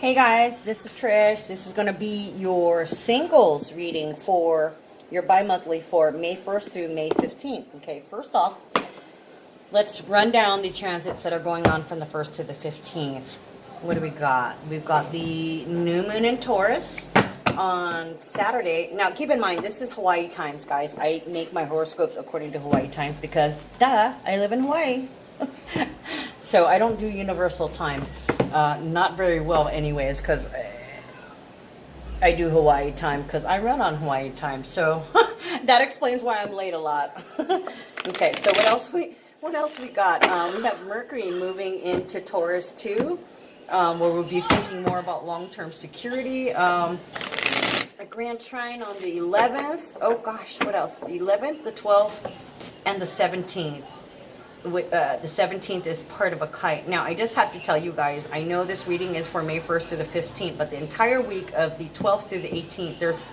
Hey guys, this is Trish. This is going to be your singles reading for your bi-monthly for May 1st through May 15th. Okay, first off, let's run down the transits that are going on from the 1st to the 15th. What do we got? We've got the new moon in Taurus on Saturday. Now, keep in mind, this is Hawaii times, guys. I make my horoscopes according to Hawaii times because, duh, I live in Hawaii. So I don't do universal time. Not very well anyways, because I do Hawaii time because I run on Hawaii time. So that explains why I'm late a lot. Okay, so what else we got? We have Mercury moving into Taurus too, where we'll be thinking more about long-term security. A grand trine on the 11th. Oh gosh, what else? The 11th, the 12th, and the 17th. The 17th is part of a kite. Now, I just have to tell you guys, I know this reading is for May 1st through the 15th, but the entire week of the 12th through the 18th, there's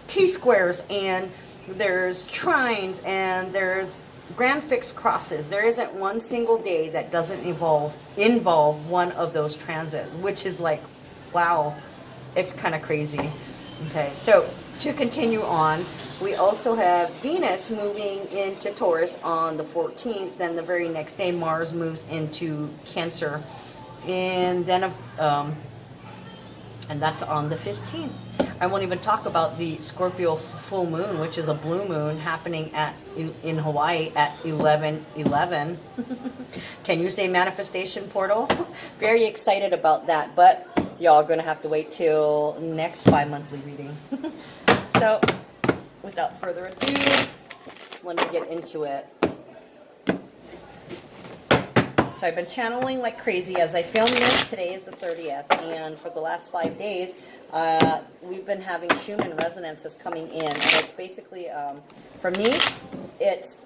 T-squares, and there's trines, and there's grand fixed crosses. There isn't one single day that doesn't involve one of those transits, which is like, wow, it's kind of crazy. Okay, so to continue on, we also have Venus moving into Taurus on the 14th. Then the very next day, Mars moves into Cancer, and then and that's on the 15th. I won't even talk about the Scorpio full moon, which is a blue moon happening in Hawaii at 11/11. Can you say manifestation portal? Very excited about that, but y'all are gonna have to wait till next bi-monthly reading. So, without further ado, let me get into it. So I've been channeling like crazy as I film this. Today is the 30th, and for the last 5 days, we've been having Schumann resonances coming in, and it's basically, for me, it's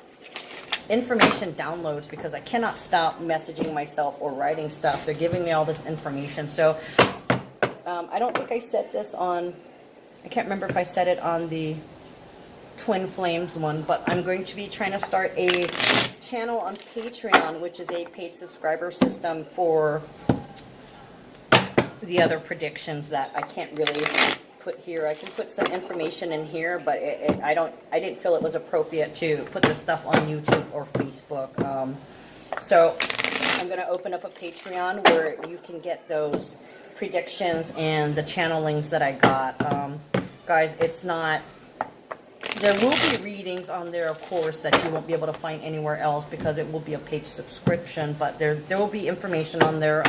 information downloads because I cannot stop messaging myself or writing stuff. They're giving me all this information. So I don't think I said this on, I can't remember if I said it on the Twin Flames one, but I'm going to be trying to start a channel on Patreon, which is a paid subscriber system for the other predictions that I can't really put here. I can put some information in here, but I didn't feel it was appropriate to put this stuff on YouTube or Facebook. So I'm going to open up a Patreon where you can get those predictions and the channelings that I got. Guys, it's not, there will be readings on there, of course, that you won't be able to find anywhere else because it will be a paid subscription, but there will be information on there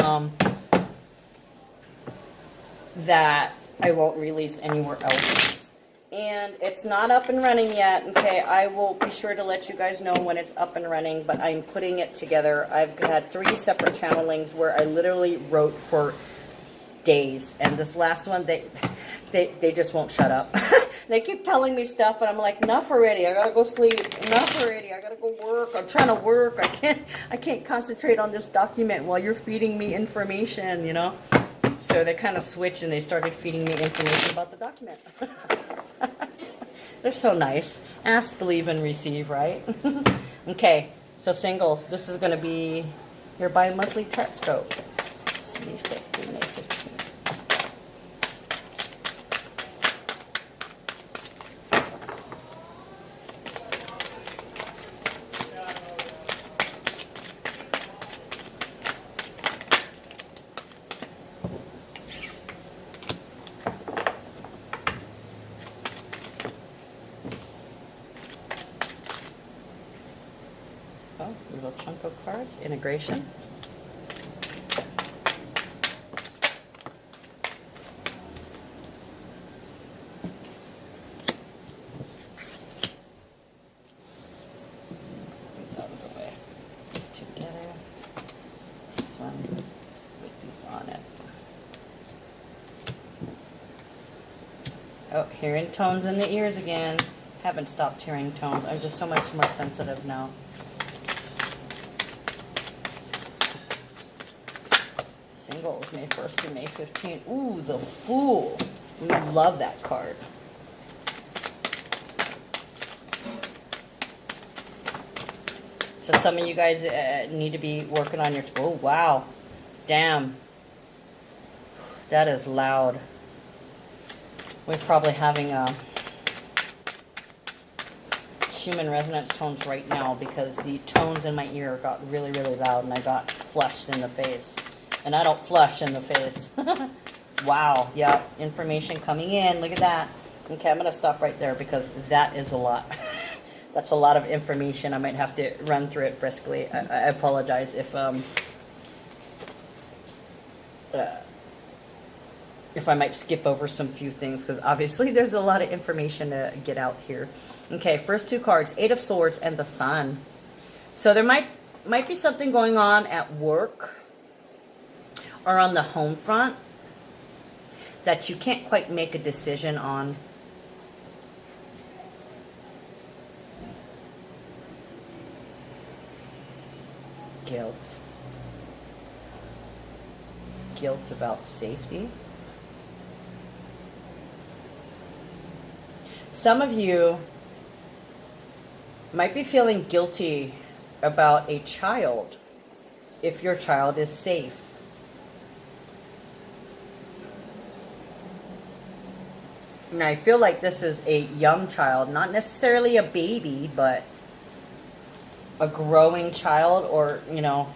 that I won't release anywhere else. And it's not up and running yet, okay? I will be sure to let you guys know when it's up and running, but I'm putting it together. I've had 3 separate channelings where I literally wrote for days, and this last one, they just won't shut up. They keep telling me stuff, and I'm like, enough already, I gotta go sleep, enough already, I gotta go work, I'm trying to work, I can't concentrate on this document while you're feeding me information, you know? So they kind of switched, and they started feeding me information about the document. They're so nice. Ask, believe, and receive, right? Okay, so singles, this is gonna be your bi-monthly Tarotscope. So it's May 5th through May 15th. Oh, little chunk of cards, integration. These out of the way. These two together. This one with these on it. Oh, hearing tones in the ears again. Haven't stopped hearing tones. I'm just so much more sensitive now. Singles, May 1st through May 15th. Ooh, the Fool. We love that card. So some of you guys need to be working on your... Oh, wow. Damn. That is loud. We're probably having Schumann resonance tones right now because the tones in my ear got really, really loud and I got flushed in the face. And I don't flush in the face. Wow, yeah, information coming in. Look at that. Okay, I'm going to stop right there because that is a lot. That's a lot of information. I might have to run through it briskly. I apologize if I might skip over some few things, because obviously there's a lot of information to get out here. Okay, first two cards, Eight of Swords and the Sun. So there might be something going on at work or on the home front that you can't quite make a decision on. Guilt. Guilt about safety. Some of you might be feeling guilty about a child if your child is safe. And I feel like this is a young child, not necessarily a baby, but a growing child, or, you know,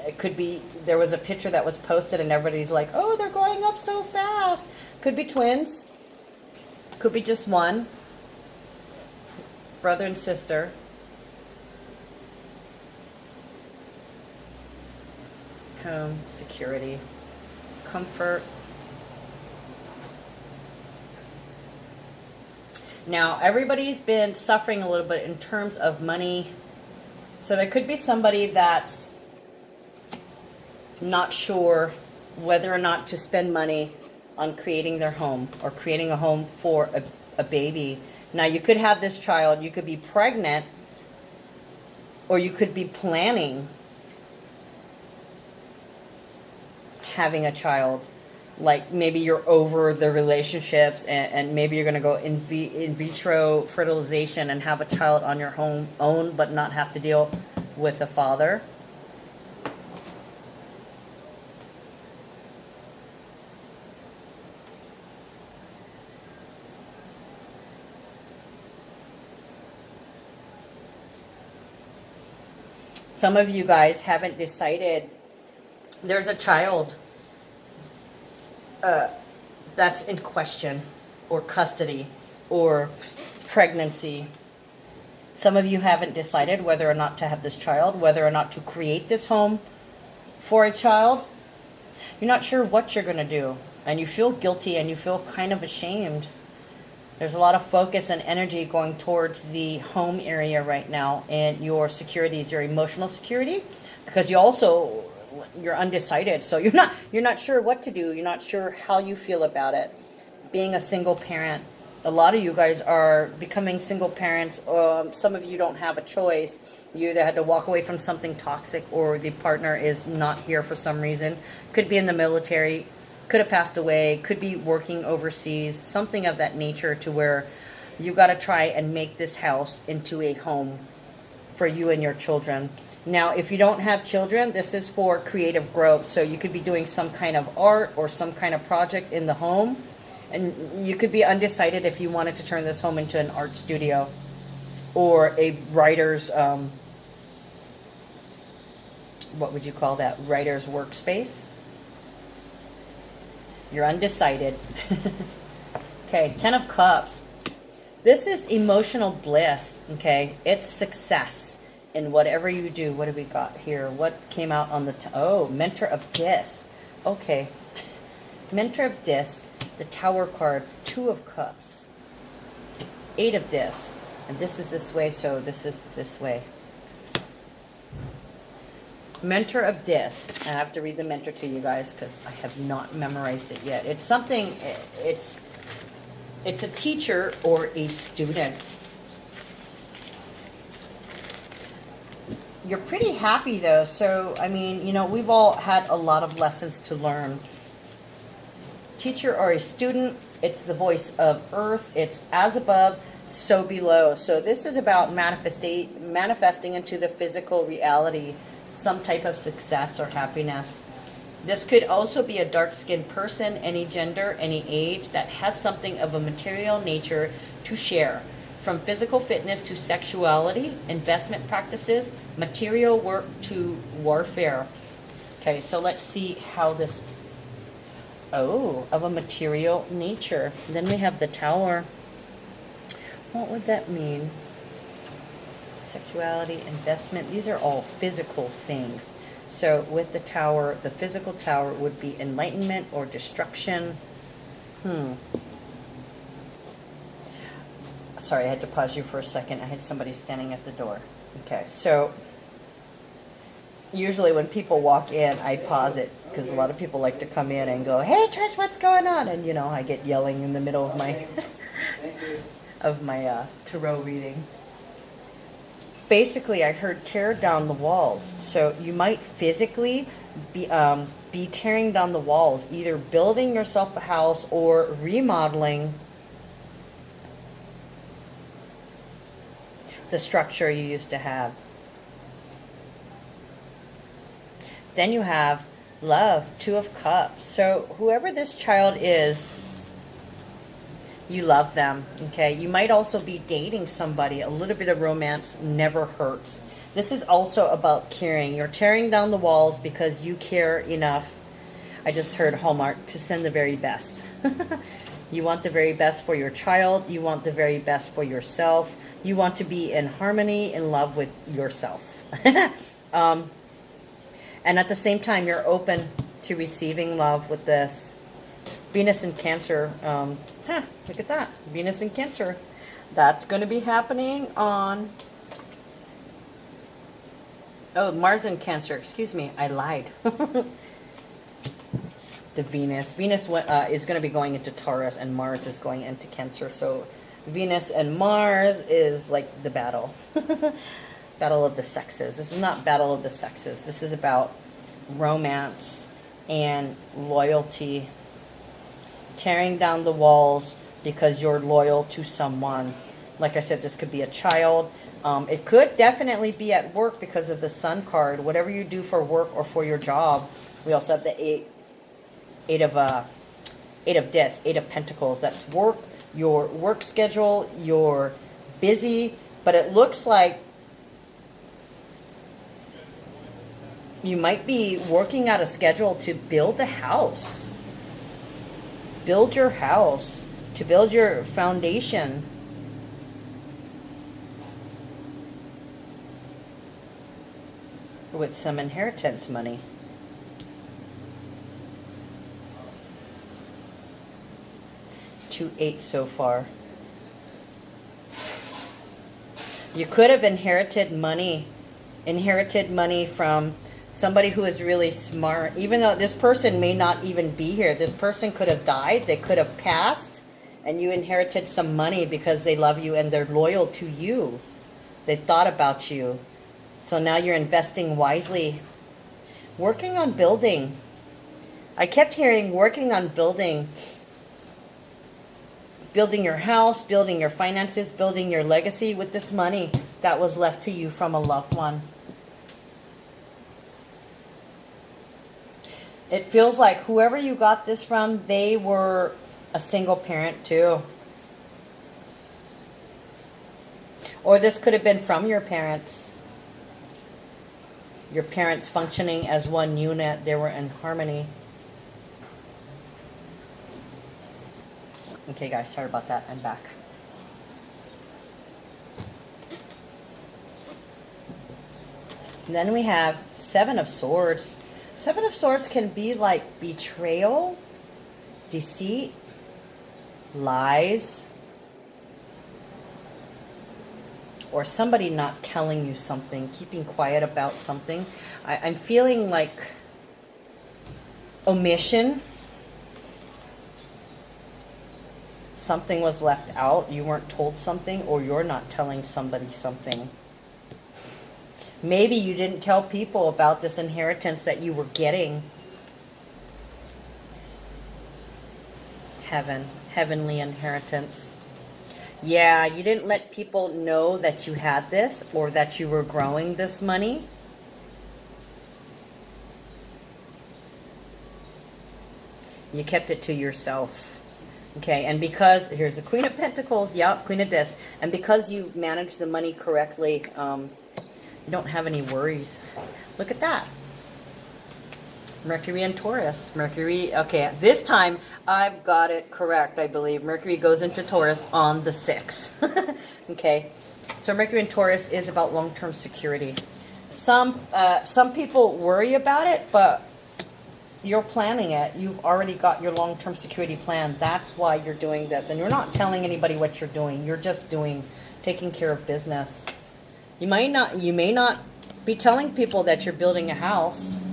it could be, there was a picture that was posted and everybody's like, oh, they're growing up so fast. Could be twins. Could be just one. Brother and sister. Home, security, comfort. Now, everybody's been suffering a little bit in terms of money. So there could be somebody that's not sure whether or not to spend money on creating their home or creating a home for a baby. Now, you could have this child, you could be pregnant, or you could be planning having a child. Like maybe you're over the relationships and maybe you're going to go in vitro fertilization and have a child on your own, but not have to deal with a father. Some of you guys haven't decided. There's a child that's in question, or custody, or pregnancy. Some of you haven't decided whether or not to have this child, whether or not to create this home for a child. You're not sure what you're going to do, and you feel guilty and you feel kind of ashamed. There's a lot of focus and energy going towards the home area right now and your securities, your emotional security, because you're undecided. So you're not sure what to do. You're not sure how you feel about it. Being a single parent, a lot of you guys are becoming single parents. Some of you don't have a choice. You either had to walk away from something toxic, or the partner is not here for some reason. Could be in the military, could have passed away, could be working overseas, something of that nature, to where you got to try and make this house into a home for you and your children. Now, if you don't have children, this is for creative growth. So you could be doing some kind of art or some kind of project in the home. And you could be undecided if you wanted to turn this home into an art studio or a writer's, what would you call that? Writer's workspace. You're undecided. Okay, 10 of Cups. This is emotional bliss, okay? It's success in whatever you do. What do we got here? What came out on the... Mentor of Dis. Okay. Mentor of Dis, the Tower card, 2 of Cups. 8 of Dis. And this is this way, so this is this way. Mentor of Dis. I have to read the mentor to you guys because I have not memorized it yet. It's something... It's a teacher or a student. You're pretty happy though. So, I mean, you know, we've all had a lot of lessons to learn. Teacher or a student, it's the voice of earth. It's as above, so below. So this is about manifesting into the physical reality some type of success or happiness. This could also be a dark-skinned person, any gender, any age, that has something of a material nature to share. From physical fitness to sexuality, investment practices, material work to warfare. Okay, so let's see how this, oh, of a material nature. Then we have the Tower. What would that mean? Sexuality, investment, these are all physical things. So with the Tower, the physical Tower would be enlightenment or destruction. Sorry, I had to pause you for a second. I had somebody standing at the door. Okay, so usually when people walk in, I pause it because a lot of people like to come in and go, "Hey, Trish, what's going on?" And you know, I get yelling in the middle of my tarot reading. Basically, I heard tear down the walls. So you might physically be tearing down the walls, either building yourself a house or remodeling the structure you used to have. Then you have love, Two of Cups. So whoever this child is, you love them, okay? You might also be dating somebody. A little bit of romance never hurts. This is also about caring. You're tearing down the walls because you care enough. I just heard Hallmark to send the very best. You want the very best for your child. You want the very best for yourself. You want to be in harmony, in love with yourself. And at the same time, you're open to receiving love with this. Venus in Cancer. Look at that. Venus in Cancer. That's going to be happening on... Oh, Mars in Cancer. Excuse me. I lied. The Venus. Venus is going to be going into Taurus, and Mars is going into Cancer. So Venus and Mars is like the battle. Battle of the sexes. This is not battle of the sexes. This is about romance and loyalty. Tearing down the walls because you're loyal to someone. Like I said, this could be a child. It could definitely be at work because of the Sun card. Whatever you do for work or for your job. We also have the eight of discs, Eight of Pentacles. That's work, your work schedule. You're busy, but it looks like you might be working out a schedule to build a house. Build your house, to build your foundation. With some inheritance money. To 8 so far. You could have inherited money from somebody who is really smart. Even though this person may not even be here, this person could have died, they could have passed, and you inherited some money because they love you and they're loyal to you. They thought about you. So now you're investing wisely. Working on building. I kept hearing working on building. Building your house, building your finances, building your legacy with this money that was left to you from a loved one. It feels like whoever you got this from, they were a single parent too. Or this could have been from your parents. Your parents functioning as one unit. They were in harmony. Okay, guys, sorry about that. I'm back. And then we have Seven of Swords. Seven of Swords can be like betrayal, deceit, lies, or somebody not telling you something, keeping quiet about something. I'm feeling like omission. Something was left out, you weren't told something, or you're not telling somebody something. Maybe you didn't tell people about this inheritance that you were getting. Heavenly inheritance. Yeah, you didn't let people know that you had this or that you were growing this money. You kept it to yourself. Okay, and because, here's the Queen of Pentacles, yep, Queen of Discs, and because you've managed the money correctly, you don't have any worries. Look at that. Mercury and Taurus. Mercury, okay, this time I've got it correct, I believe. Mercury goes into Taurus on the 6th. Okay, so Mercury and Taurus is about long-term security. Some people worry about it, but you're planning it. You've already got your long-term security plan. That's why you're doing this. And you're not telling anybody what you're doing. You're just taking care of business. You may not be telling people that you're building a house.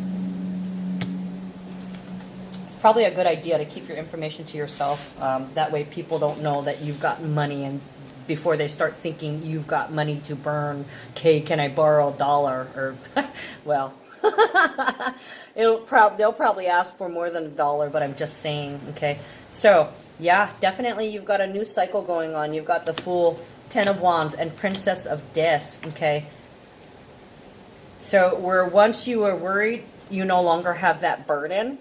It's probably a good idea to keep your information to yourself. That way people don't know that you've got money, and before they start thinking you've got money to burn. Okay, can I borrow $1? Or, well, they'll probably ask for more than $1, but I'm just saying, okay? So, yeah, definitely you've got a new cycle going on. You've got the Fool, 10 of Wands, and Princess of Discs, okay? So, where once you were worried, you no longer have that burden.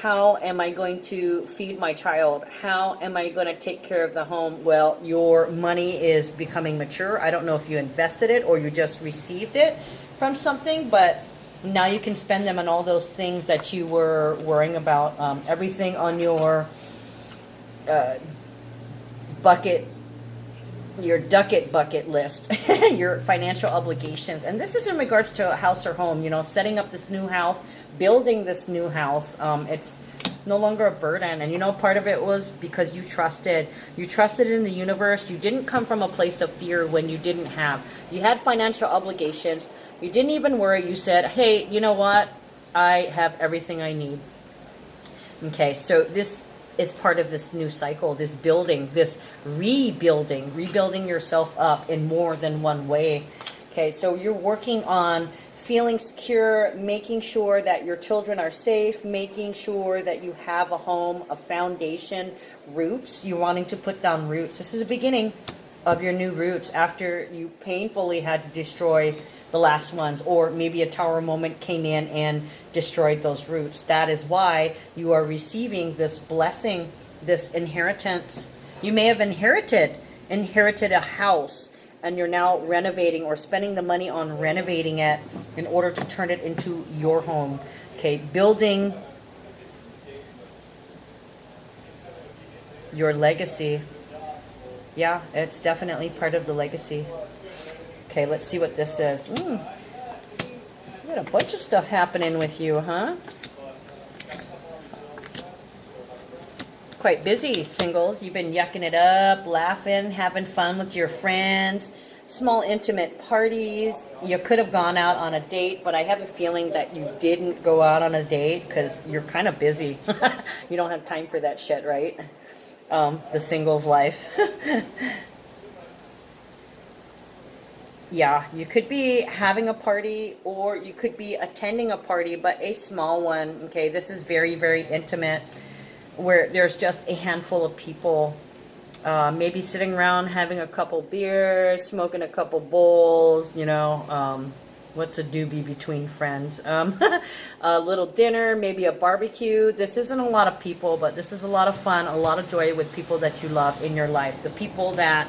How am I going to feed my child? How am I going to take care of the home? Well, your money is becoming mature. I don't know if you invested it or you just received it from something, but now you can spend them on all those things that you were worrying about. Everything on your your ducket bucket list, your financial obligations. And this is in regards to a house or home, you know, setting up this new house, building this new house. It's no longer a burden. And you know, part of it was because you trusted in the universe. You didn't come from a place of fear when you didn't have. You had financial obligations. You didn't even worry. You said, hey, you know what? I have everything I need. Okay, so this is part of this new cycle, this building, this rebuilding yourself up in more than one way. Okay, so you're working on feeling secure, making sure that your children are safe, making sure that you have a home, a foundation, roots. You're wanting to put down roots. This is the beginning of your new roots after you painfully had to destroy the last ones, or maybe a tower moment came in and destroyed those roots. That is why you are receiving this blessing, this inheritance. You may have inherited a house, and you're now renovating or spending the money on renovating it in order to turn it into your home. Okay, building your legacy. Yeah, it's definitely part of the legacy. Okay, let's see what this says. You got a bunch of stuff happening with you, huh? Quite busy, singles. You've been yucking it up, laughing, having fun with your friends, small intimate parties. You could have gone out on a date, but I have a feeling that you didn't go out on a date because you're kind of busy. You don't have time for that shit, right? The singles life. Yeah, you could be having a party or you could be attending a party, but a small one. Okay, this is very, very intimate, where there's just a handful of people, maybe sitting around having a couple beers, smoking a couple bowls, you know, what's a doobie between friends? A little dinner, maybe a barbecue. This isn't a lot of people, but this is a lot of fun, a lot of joy with people that you love in your life. The people that...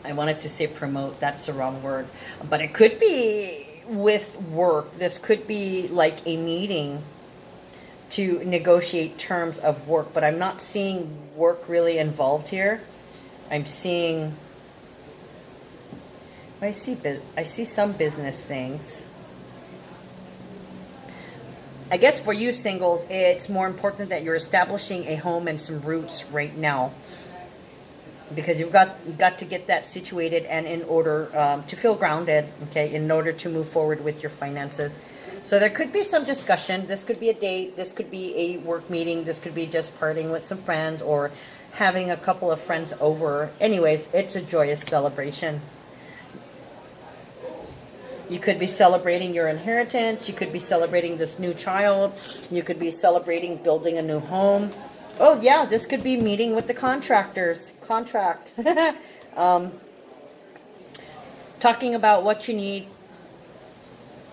I wanted to say promote, that's the wrong word. But it could be with work. This could be like a meeting to negotiate terms of work. But I'm not seeing work really involved here. I'm seeing... I see some business things. I guess for you singles, it's more important that you're establishing a home and some roots right now, because you've got to get that situated, and in order to feel grounded, okay, in order to move forward with your finances. So there could be some discussion. This could be a date. This could be a work meeting. This could be just partying with some friends or having a couple of friends over. Anyways, it's a joyous celebration. You could be celebrating your inheritance. You could be celebrating this new child. You could be celebrating building a new home. Oh, yeah, this could be meeting with the contractors. Contract. Talking about what you need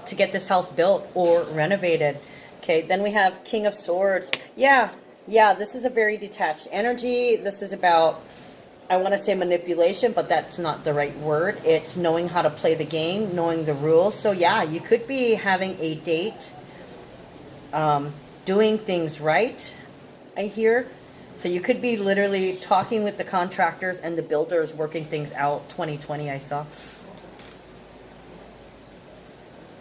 to get this house built or renovated. Okay, then we have King of Swords. Yeah, this is a very detached energy. This is about, I want to say manipulation, but that's not the right word. It's knowing how to play the game, knowing the rules. So yeah, you could be having a date, doing things right, I hear. So you could be literally talking with the contractors and the builders, working things out. 2020, I saw.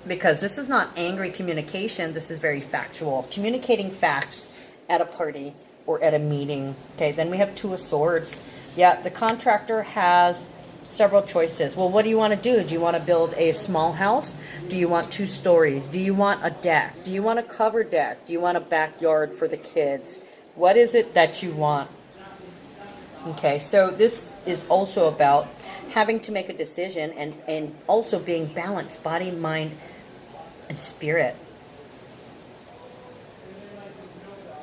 Because this is not angry communication. This is very factual. Communicating facts at a party or at a meeting. Okay, then we have Two of Swords. Yeah, the contractor has several choices. Well, what do you want to do? Do you want to build a small house? Do you want 2 stories? Do you want a deck? Do you want a covered deck? Do you want a backyard for the kids? What is it that you want? Okay, so this is also about having to make a decision and also being balanced, body, mind, and spirit.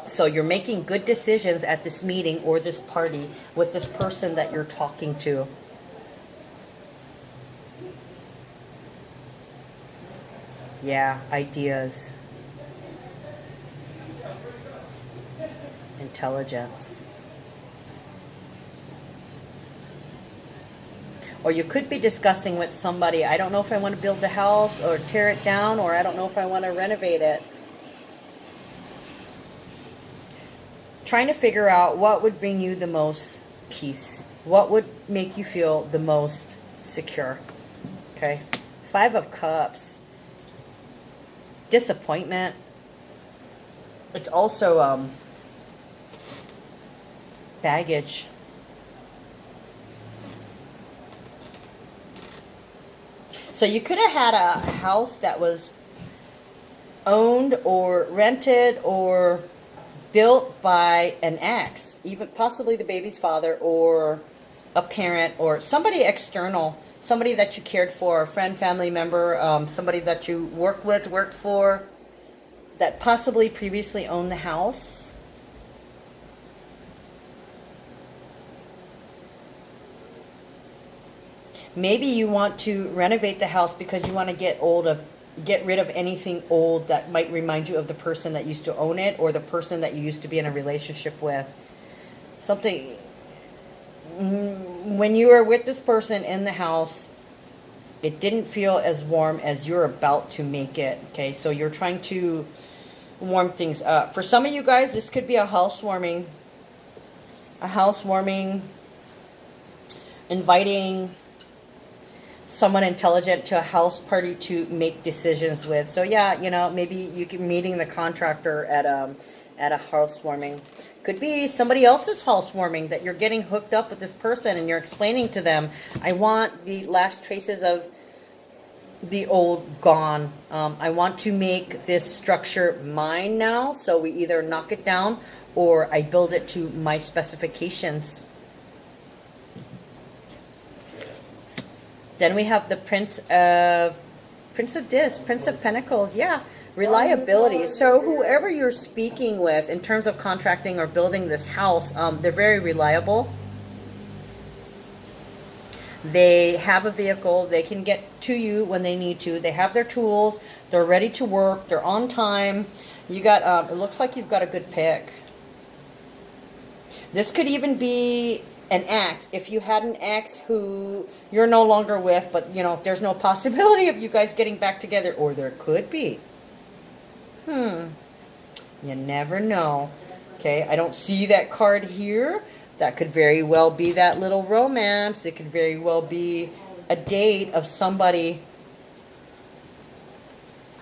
So you're making good decisions at this meeting or this party with this person that you're talking to. Yeah, ideas. Intelligence. Or you could be discussing with somebody, I don't know if I want to build the house or tear it down, or I don't know if I want to renovate it. Trying to figure out what would bring you the most peace. What would make you feel the most secure. Okay. 5 of Cups. Disappointment. It's also baggage. So you could have had a house that was owned or rented or built by an ex, even possibly the baby's father or a parent or somebody external, somebody that you cared for, a friend, family member, somebody that you worked for, that possibly previously owned the house. Maybe you want to renovate the house because you want to get rid of anything old that might remind you of the person that used to own it or the person that you used to be in a relationship with. Something, when you were with this person in the house, it didn't feel as warm as you're about to make it. Okay, so you're trying to warm things up. For some of you guys, this could be a housewarming. A housewarming, inviting someone intelligent to a house party to make decisions with. So yeah, you know, maybe you can meeting the contractor at a housewarming. Could be somebody else's housewarming that you're getting hooked up with this person and you're explaining to them, I want the last traces of the old gone. I want to make this structure mine now. So we either knock it down or I build it to my specifications. Then we have the Prince of Pentacles. Yeah, reliability. So whoever you're speaking with in terms of contracting or building this house, they're very reliable. They have a vehicle. They can get to you when they need to. They have their tools. They're ready to work. They're on time. You got, it looks like you've got a good pick. This could even be an ex. If you had an ex who you're no longer with, but you know, there's no possibility of you guys getting back together, or there could be. You never know. Okay, I don't see that card here. That could very well be that little romance. It could very well be a date of somebody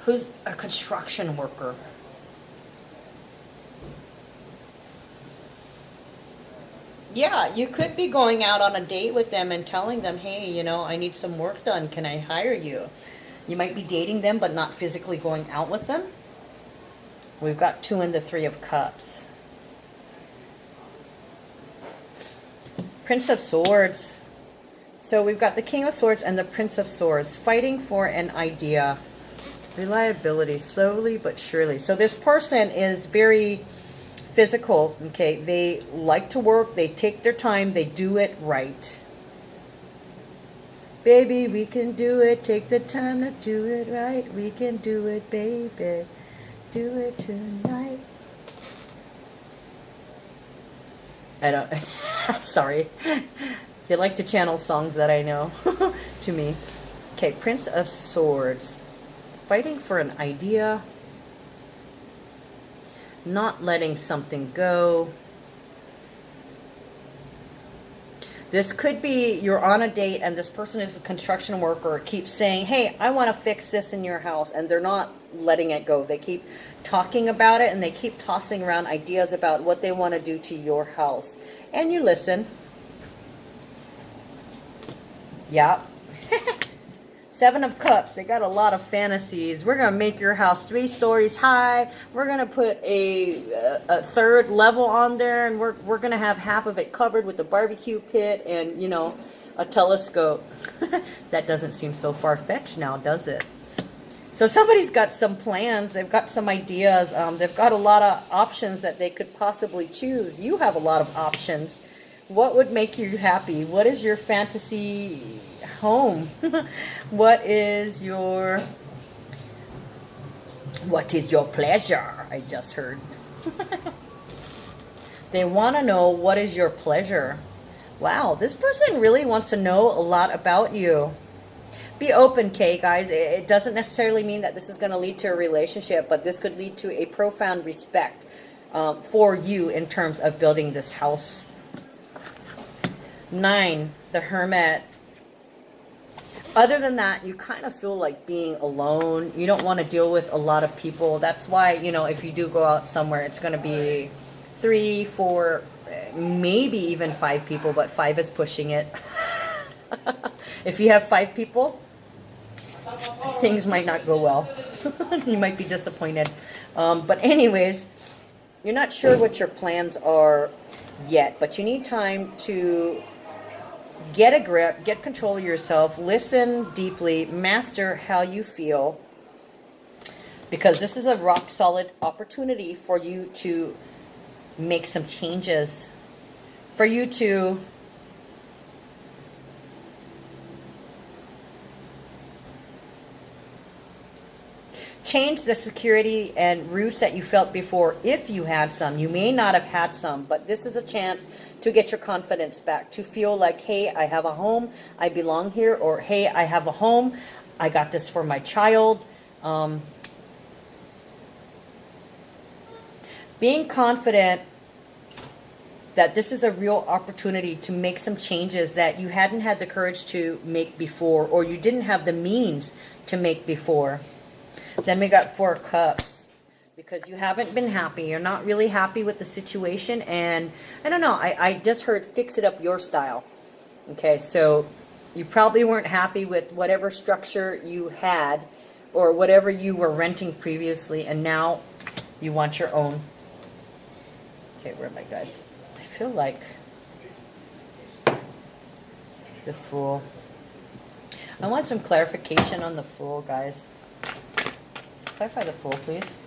who's a construction worker. Yeah, you could be going out on a date with them and telling them, hey, you know, I need some work done. Can I hire you? You might be dating them, but not physically going out with them. We've got 2 and the 3 of Cups. Prince of Swords. So we've got the King of Swords and the Prince of Swords fighting for an idea. Reliability, slowly but surely. So this person is very physical, okay? They like to work, they take their time, they do it right. Baby, we can do it, take the time to do it right. We can do it, baby. Do it tonight. I don't, sorry. They like to channel songs that I know to me. Okay, Prince of Swords. Fighting for an idea. Not letting something go. This could be you're on a date and this person is a construction worker, keeps saying, hey, I want to fix this in your house, and they're not letting it go. They keep talking about it and they keep tossing around ideas about what they want to do to your house. And you listen. Yeah. Seven of Cups. They got a lot of fantasies. We're going to make your house 3 stories high. We're going to put a third level on there, and we're going to have half of it covered with a barbecue pit and, you know, a telescope. That doesn't seem so far-fetched now, does it? So somebody's got some plans. They've got some ideas. They've got a lot of options that they could possibly choose. You have a lot of options. What would make you happy? What is your fantasy home? What is your pleasure? I just heard. They want to know what is your pleasure. Wow, this person really wants to know a lot about you. Be open, okay, guys. It doesn't necessarily mean that this is going to lead to a relationship, but this could lead to a profound respect for you in terms of building this house. 9, the Hermit. Other than that, you kind of feel like being alone. You don't want to deal with a lot of people. That's why, you know, if you do go out somewhere, it's going to be 3, 4, maybe even 5 people, but 5 is pushing it. If you have 5 people, things might not go well. You might be disappointed. But anyways, you're not sure what your plans are yet, but you need time to get a grip, get control of yourself, listen deeply, master how you feel, because this is a rock solid opportunity for you to make some changes, for you to change the security and roots that you felt before if you had some. You may not have had some, but this is a chance to get your confidence back, to feel like, hey, I have a home, I belong here, or hey, I have a home, I got this for my child. Being confident that this is a real opportunity to make some changes that you hadn't had the courage to make before, or you didn't have the means to make before. Then we got 4 Cups, because you haven't been happy. You're not really happy with the situation, and I don't know, I just heard fix it up your style. Okay, so you probably weren't happy with whatever structure you had or whatever you were renting previously, and now you want your own. Okay, where am I, guys? I feel like the Fool. I want some clarification on the Fool, guys. Clarify the Fool, please.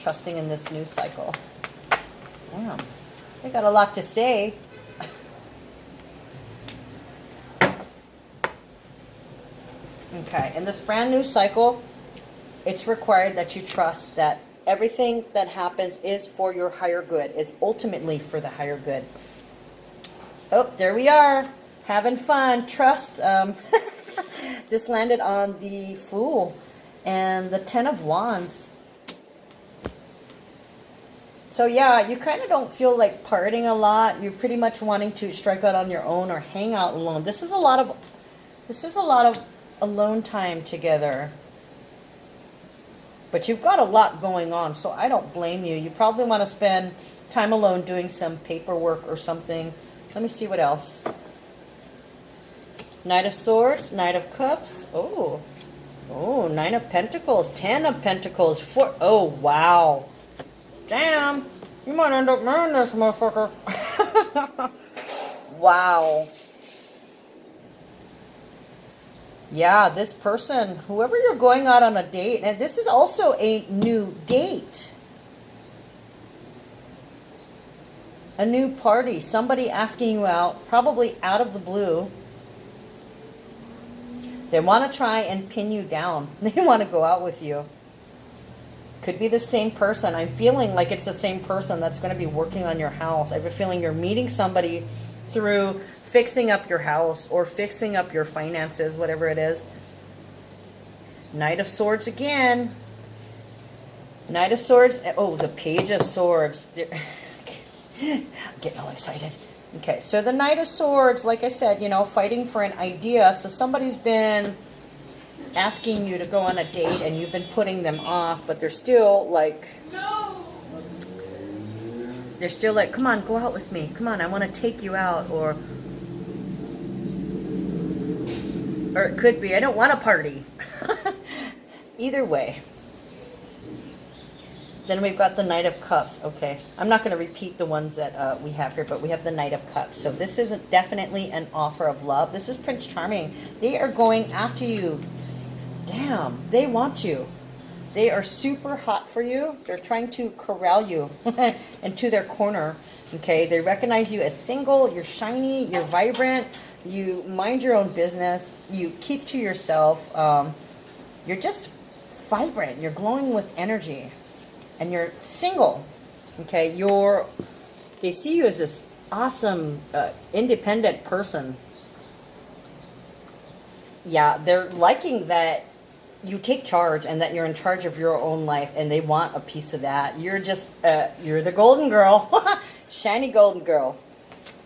Trusting in this news cycle. Damn. They got a lot to say. Okay, in this brand new cycle, it's required that you trust that everything that happens is for your higher good, is ultimately for the higher good. Oh, there we are. Having fun. Trust. This landed on the Fool and the 10 of Wands. So yeah, you kind of don't feel like partying a lot. You're pretty much wanting to strike out on your own or hang out alone. This is a lot of alone time together. But you've got a lot going on, so I don't blame you. You probably want to spend time alone doing some paperwork or something. Let me see what else. Knight of Swords, Knight of Cups. Oh, 9 of Pentacles, 10 of Pentacles, 4. Oh, wow. Damn. You might end up marrying this motherfucker. Wow. Yeah, this person, whoever you're going out on a date, and this is also a new date. A new party, somebody asking you out, probably out of the blue. They want to try and pin you down. They want to go out with you. Could be the same person. I'm feeling like it's the same person that's going to be working on your house. I have a feeling you're meeting somebody through fixing up your house or fixing up your finances, whatever it is. Knight of Swords again. Knight of Swords. Oh, the Page of Swords. I'm getting all excited. Okay, so the Knight of Swords, like I said, you know, fighting for an idea. So somebody's been asking you to go on a date and you've been putting them off, but they're still like, no. They're still like, come on, go out with me. Come on, I want to take you out. Or it could be, I don't want to party. Either way. Then we've got the Knight of Cups. Okay, I'm not going to repeat the ones that we have here, but we have the Knight of Cups. So this is definitely an offer of love. This is Prince Charming. They are going after you. Damn, they want you. They are super hot for you. They're trying to corral you into their corner. Okay, they recognize you as single. You're shiny. You're vibrant. You mind your own business. You keep to yourself. You're just vibrant. You're glowing with energy. And you're single, okay? They see you as this awesome, independent person. Yeah, they're liking that you take charge and that you're in charge of your own life, and they want a piece of that. You're just, you're the golden girl, shiny golden girl.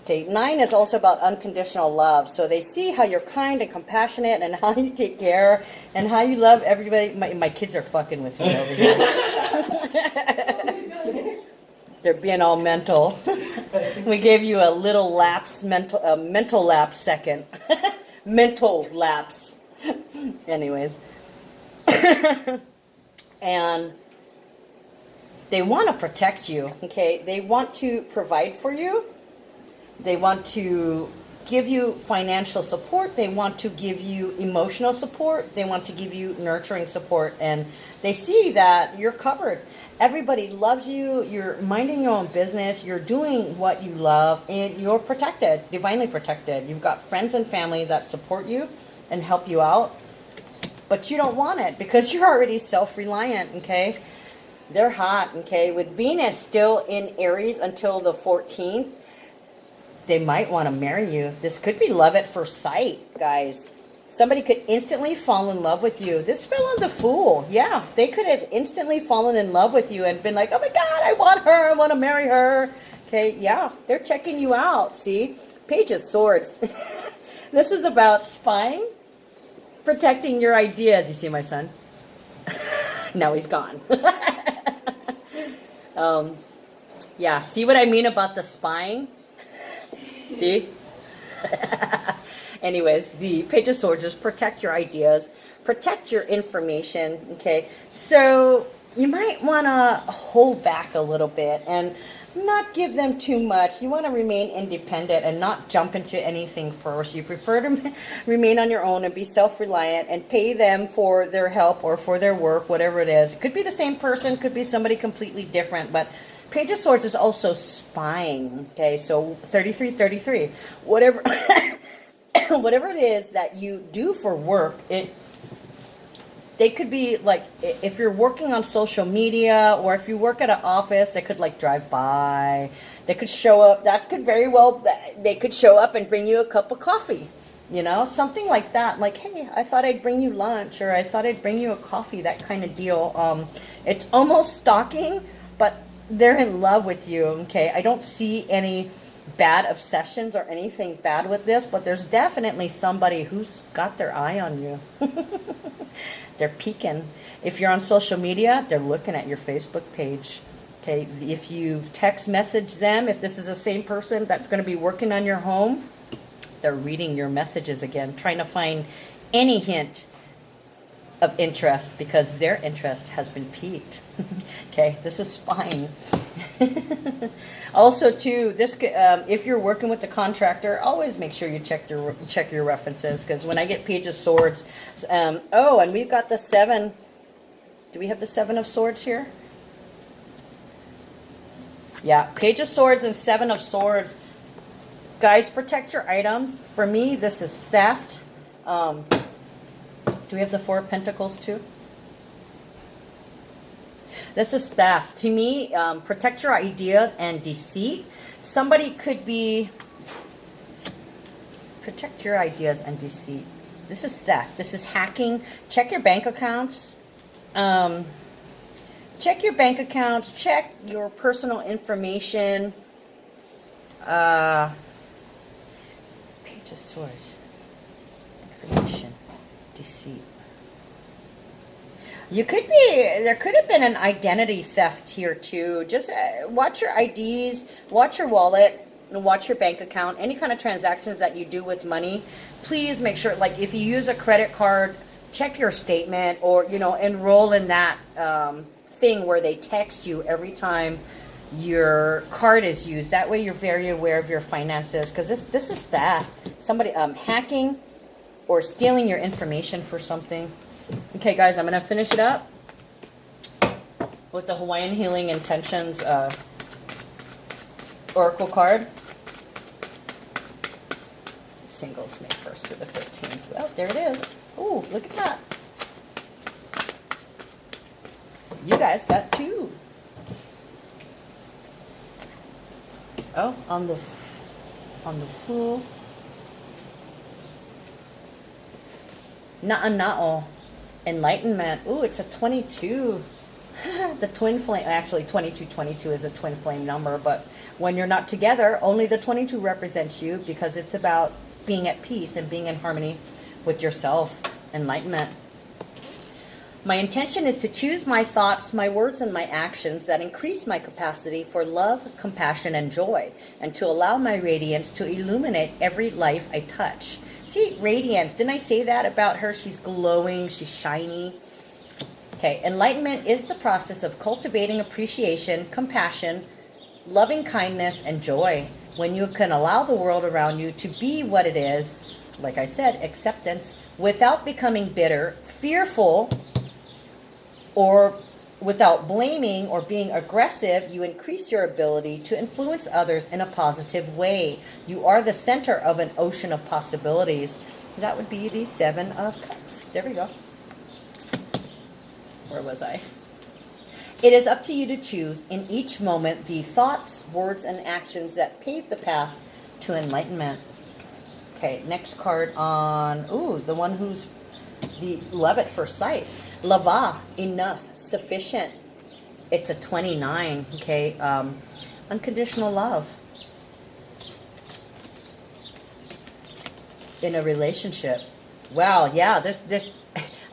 Okay, 9 is also about unconditional love. So they see how you're kind and compassionate and how you take care and how you love everybody. My kids are fucking with me over here. They're being all mental. We gave you a little lapse, mental lapse second. Mental lapse. Anyways. And they want to protect you, okay? They want to provide for you. They want to give you financial support. They want to give you emotional support. They want to give you nurturing support. And they see that you're covered. Everybody loves you. You're minding your own business. You're doing what you love. And you're protected, divinely protected. You've got friends and family that support you and help you out. But you don't want it because you're already self-reliant, okay? They're hot, okay? With Venus still in Aries until the 14th, they might want to marry you. This could be love at first sight, guys. Somebody could instantly fall in love with you. This fell on the Fool. Yeah, they could have instantly fallen in love with you and been like, oh my God, I want her. I want to marry her. Okay, yeah, they're checking you out. See? Page of Swords. This is about spying, protecting your ideas. You see my son? Now he's gone. Yeah, see what I mean about the spying? See? Anyways, the Page of Swords is protect your ideas, protect your information, okay? So you might want to hold back a little bit and not give them too much. You want to remain independent and not jump into anything first. You prefer to remain on your own and be self-reliant and pay them for their help or for their work, whatever it is. It could be the same person, could be somebody completely different, but Page of Swords is also spying, okay? So 3333, whatever whatever it is that you do for work, they could be like, if you're working on social media or if you work at an office, they could like drive by, they could show up, that could very well, they could show up and bring you a cup of coffee, you know, something like that. Like, hey, I thought I'd bring you lunch, or I thought I'd bring you a coffee, that kind of deal. It's almost stalking, but they're in love with you, okay? I don't see any bad obsessions or anything bad with this, but there's definitely somebody who's got their eye on you. They're peeking. If you're on social media, they're looking at your Facebook page, okay? If you've text messaged them, if this is the same person that's going to be working on your home, they're reading your messages again, trying to find any hint of interest because their interest has been piqued. Okay, this is spying. Also, too, this if you're working with the contractor, always make sure you check your references, because when I get Page of Swords, oh, and we've got the 7. Do we have the 7 of Swords here? Yeah, Page of Swords and 7 of Swords. Guys, protect your items. For me, this is theft. Do we have the 4 of Pentacles too? This is theft. To me, protect your ideas and deceit. Somebody could be... Protect your ideas and deceit. This is theft. This is hacking. Check your bank accounts. Check your bank accounts. Check your personal information. Page of Swords. Information. Deceit. You could be, there could have been an identity theft here too. Just watch your IDs, watch your wallet, and watch your bank account. Any kind of transactions that you do with money, please make sure, like if you use a credit card, check your statement, or, you know, enroll in that thing where they text you every time your card is used. That way you're very aware of your finances, because this is theft. Somebody hacking or stealing your information for something. Okay, guys, I'm going to finish it up with the Hawaiian Healing Intentions Oracle card. Singles, May 1st to the 15th. Well, there it is. Ooh, look at that. You guys got 2. Oh, on the Fool. Na'ana'o. Enlightenment. Ooh, it's a 22. The twin flame. Actually, 2222 is a twin flame number, but when you're not together, only the 22 represents you, because it's about being at peace and being in harmony with yourself. Enlightenment. My intention is to choose my thoughts, my words, and my actions that increase my capacity for love, compassion, and joy, and to allow my radiance to illuminate every life I touch. See, radiance. Didn't I say that about her? She's glowing. She's shiny. Okay, enlightenment is the process of cultivating appreciation, compassion, loving kindness, and joy. When you can allow the world around you to be what it is, like I said, acceptance, without becoming bitter, fearful, or without blaming or being aggressive, you increase your ability to influence others in a positive way. You are the center of an ocean of possibilities. That would be the 7 of Cups. There we go. Where was I? It is up to you to choose in each moment the thoughts, words, and actions that pave the path to enlightenment. Okay, next card on, ooh, the one who's the love at first sight. Lava, enough, sufficient. It's a 29, okay? Unconditional love in a relationship. Wow, yeah, this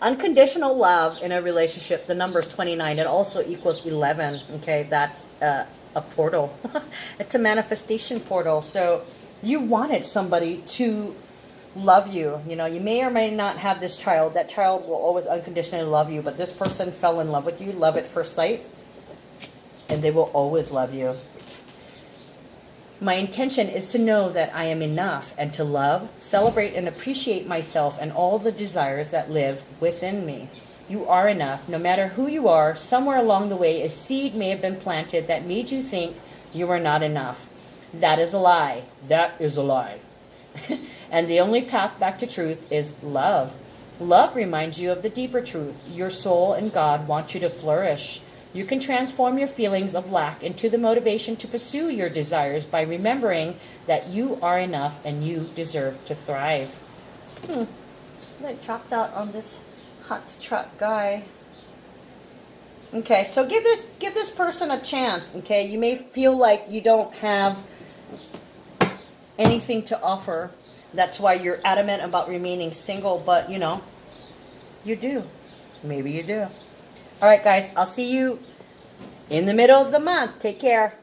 unconditional love in a relationship, the number is 29. It also equals 11, okay? That's a portal. It's a manifestation portal. So you wanted somebody to love you. You know, you may or may not have this child. That child will always unconditionally love you, but this person fell in love with you, love at first sight, and they will always love you. My intention is to know that I am enough and to love, celebrate, and appreciate myself and all the desires that live within me. You are enough. No matter who you are, somewhere along the way, a seed may have been planted that made you think you are not enough. That is a lie. That is a lie. And the only path back to truth is love. Love reminds you of the deeper truth. Your soul and God want you to flourish. You can transform your feelings of lack into the motivation to pursue your desires by remembering that you are enough and you deserve to thrive. I chopped out on this hot truck guy. Okay, so give this person a chance. Okay, you may feel like you don't have anything to offer. That's why you're adamant about remaining single, but you know, you do. Maybe you do. All right, guys, I'll see you in the middle of the month. Take care.